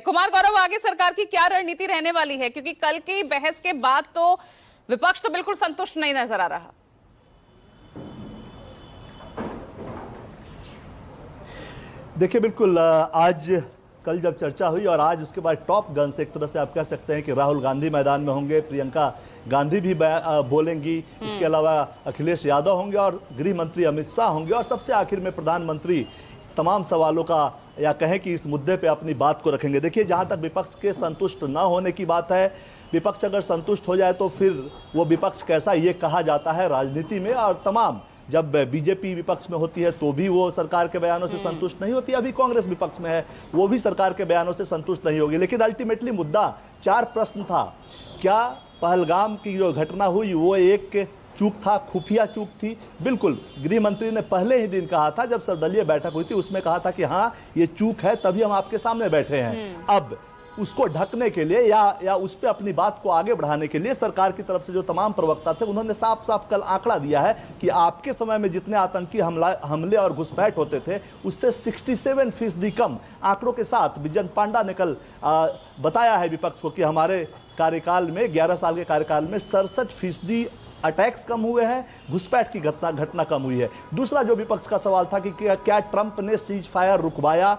कुमार गौरव, आगे सरकार की क्या रणनीति रहने वाली है? क्योंकि कल की बहस के बाद तो विपक्ष तो बिल्कुल संतुष्ट नहीं नजर आ रहा। देखिए, बिल्कुल आज कल जब चर्चा हुई और आज उसके बाद टॉप गन्स, एक तरह से आप कह सकते हैं कि राहुल गांधी मैदान में होंगे, प्रियंका गांधी भी बोलेंगी, इसके अलावा अखिलेश यादव होंगे और गृह मंत्री अमित शाह होंगे और सबसे आखिर में प्रधानमंत्री तमाम सवालों का या कहें कि इस मुद्दे पे अपनी बात को रखेंगे। देखिए, जहां तक विपक्ष के संतुष्ट न होने की बात है, विपक्ष अगर संतुष्ट हो जाए तो फिर वो विपक्ष कैसा, ये कहा जाता है राजनीति में। और तमाम जब बीजेपी विपक्ष में होती है तो भी वो सरकार के बयानों से संतुष्ट नहीं होती, अभी कांग्रेस विपक्ष में है, वो भी सरकार के बयानों से संतुष्ट नहीं होगी। लेकिन अल्टीमेटली मुद्दा 4 प्रश्न था। क्या पहलगाम की जो घटना हुई वो एक चूक था, खुफिया चूक थी? बिल्कुल, गृह मंत्री ने पहले ही दिन कहा था जब सर्वदलीय बैठक हुई थी, उसमें कहा था कि हाँ ये चूक है, तभी हम आपके सामने बैठे हैं। अब उसको ढकने के लिए या उस पर अपनी बात को आगे बढ़ाने के लिए सरकार की तरफ से जो तमाम प्रवक्ता थे उन्होंने साफ साफ कल आंकड़ा दिया है कि आपके समय में जितने आतंकी हमले और घुसपैठ होते थे उससे 67% कम आंकड़ों के साथ बिजन पांडा ने कल बताया है विपक्ष को कि हमारे कार्यकाल में, 11 साल के कार्यकाल में 67% अटैक्स कम हुए हैं, घुसपैठ की घटना कम हुई है। दूसरा जो विपक्ष का सवाल था कि क्या ट्रंप ने सीज फायर रुकवाया?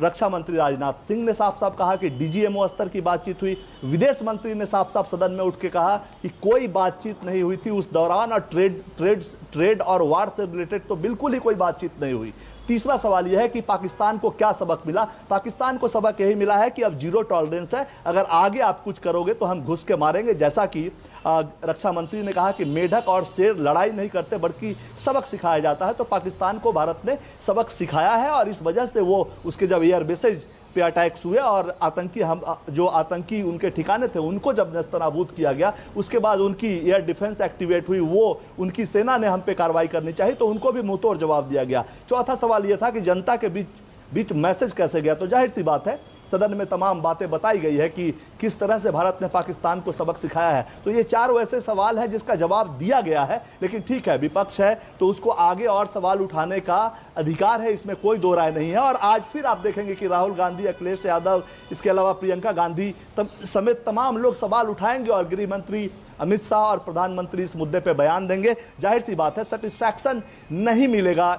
रक्षा मंत्री राजनाथ सिंह ने साफ साफ कहा कि डीजीएमओ स्तर की बातचीत हुई। विदेश मंत्री ने साफ साफ सदन में उठ के कहा कि कोई बातचीत नहीं हुई थी उस दौरान, और ट्रेड और वार से रिलेटेड तो बिल्कुल ही कोई बातचीत नहीं हुई। तीसरा सवाल यह है कि पाकिस्तान को क्या सबक मिला? पाकिस्तान को सबक यही मिला है कि अब जीरो टॉलरेंस है, अगर आगे आप कुछ करोगे तो हम घुस के मारेंगे। जैसा कि रक्षा मंत्री ने कहा कि मेढक और शेर लड़ाई नहीं करते बल्कि सबक सिखाया जाता है, तो पाकिस्तान को भारत ने सबक सिखाया है और इस वजह से वो उसके जब एयर बेसेज पे अटैक्स हुए और जो आतंकी उनके ठिकाने थे उनको जब नेस्तनाबूद किया गया, उसके बाद उनकी एयर डिफेंस एक्टिवेट हुई, वो उनकी सेना ने हम पे कार्रवाई करनी चाहिए, तो उनको भी मुंहतोड़ जवाब दिया गया। चौथा सवाल यह था कि जनता के बीच मैसेज कैसे गया? तो जाहिर सी बात है सदन में तमाम बातें बताई गई है कि किस तरह से भारत ने पाकिस्तान को सबक सिखाया है। तो ये 4 वैसे सवाल है जिसका जवाब दिया गया है। लेकिन ठीक है, विपक्ष है तो उसको आगे और सवाल उठाने का अधिकार है, इसमें कोई दो राय नहीं है। और आज फिर आप देखेंगे कि राहुल गांधी, अखिलेश यादव, इसके अलावा प्रियंका गांधी समेत तमाम लोग सवाल उठाएंगे और गृह मंत्री अमित शाह और प्रधानमंत्री इस मुद्दे पर बयान देंगे। जाहिर सी बात है सेटिस्फैक्शन नहीं मिलेगा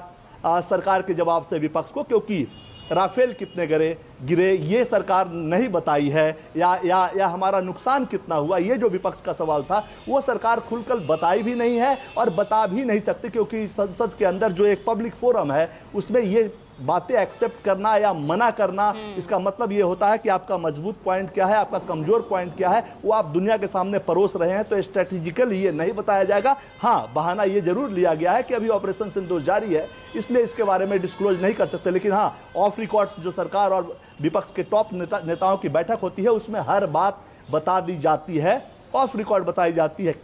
सरकार के जवाब से विपक्ष को, क्योंकि राफेल कितने गिरे ये सरकार नहीं बताई है, या हमारा नुकसान कितना हुआ, ये जो विपक्ष का सवाल था वो सरकार खुलकर बताई भी नहीं है और बता भी नहीं सकती, क्योंकि संसद के अंदर जो एक पब्लिक फोरम है उसमें ये बातें एक्सेप्ट करना या मना करना, इसका मतलब ये होता है कि आपका मजबूत पॉइंट क्या है, आपका कमजोर पॉइंट क्या है, वो आप दुनिया के सामने परोस रहे हैं। तो स्ट्रेटेजिकली ये नहीं बताया जाएगा। हाँ, बहाना ये जरूर लिया गया है कि अभी ऑपरेशन सिंदूर जारी है, इसलिए इसके बारे में डिस्क्लोज नहीं कर सकते। लेकिन हाँ, ऑफ रिकॉर्ड्स जो सरकार और विपक्ष के टॉप नेताओं की बैठक होती है उसमें हर बात बता दी जाती है, ऑफ रिकॉर्ड बताई जाती है,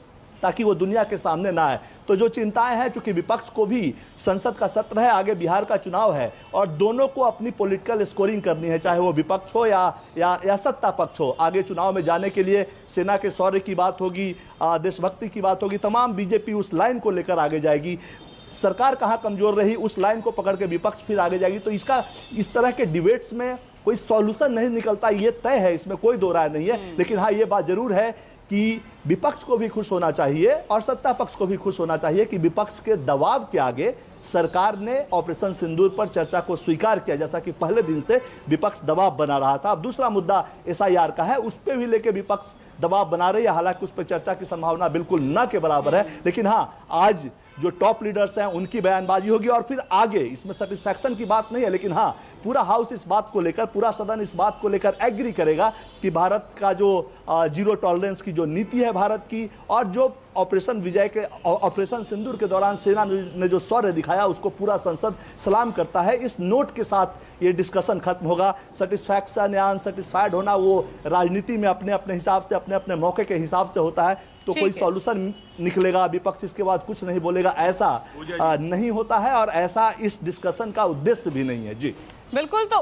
ताकि वो दुनिया के सामने ना आए। तो जो चिंताएं हैं, चूंकि विपक्ष को भी संसद का सत्र है, आगे बिहार का चुनाव है और दोनों को अपनी पॉलिटिकल स्कोरिंग करनी है, चाहे वो विपक्ष हो या सत्ता पक्ष हो। आगे चुनाव में जाने के लिए सेना के शौर्य की बात होगी, देशभक्ति की बात होगी, तमाम बीजेपी उस लाइन को लेकर आगे जाएगी। सरकार कहाँ कमजोर रही उस लाइन को पकड़ के विपक्ष फिर आगे जाएगी। तो इस तरह के डिबेट्स में कोई सॉल्यूशन नहीं निकलता, ये तय है, इसमें कोई दो राय नहीं है। लेकिन हाँ, ये बात जरूर है कि विपक्ष को भी खुश होना चाहिए और सत्ता पक्ष को भी खुश होना चाहिए कि विपक्ष के दबाव के आगे सरकार ने ऑपरेशन सिंदूर पर चर्चा को स्वीकार किया, जैसा कि पहले दिन से विपक्ष दबाव बना रहा था। अब दूसरा मुद्दा एसआईआर का है, उस पर भी लेके विपक्ष दबाव बना रही है, हालांकि उस पर चर्चा की संभावना बिल्कुल न के बराबर है। लेकिन हाँ, आज जो टॉप लीडर्स हैं उनकी बयानबाजी होगी और फिर आगे इसमें सेटिस्फैक्शन की बात नहीं है, लेकिन हाँ, पूरा हाउस इस बात को लेकर, पूरा सदन इस बात को लेकर एग्री करेगा कि भारत का जो जीरो टॉलरेंस की जो नीति है भारत की, और जो ऑपरेशन सिंदूर के दौरान सेना ने जो शौर्य दिखाया उसको पूरा संसद सलाम करता है। इस नोट के साथ ये डिस्कशन खत्म होगा। सेटिस्फैक्शन या अनसेटिस्फाइड होना वो राजनीति में अपने अपने हिसाब से, अपने अपने मौके के हिसाब से होता है। तो कोई सॉल्यूशन निकलेगा, विपक्ष इसके बाद कुछ नहीं बोलेगा, ऐसा नहीं होता है और ऐसा इस डिस्कशन का उद्देश्य भी नहीं है। जी बिल्कुल। तो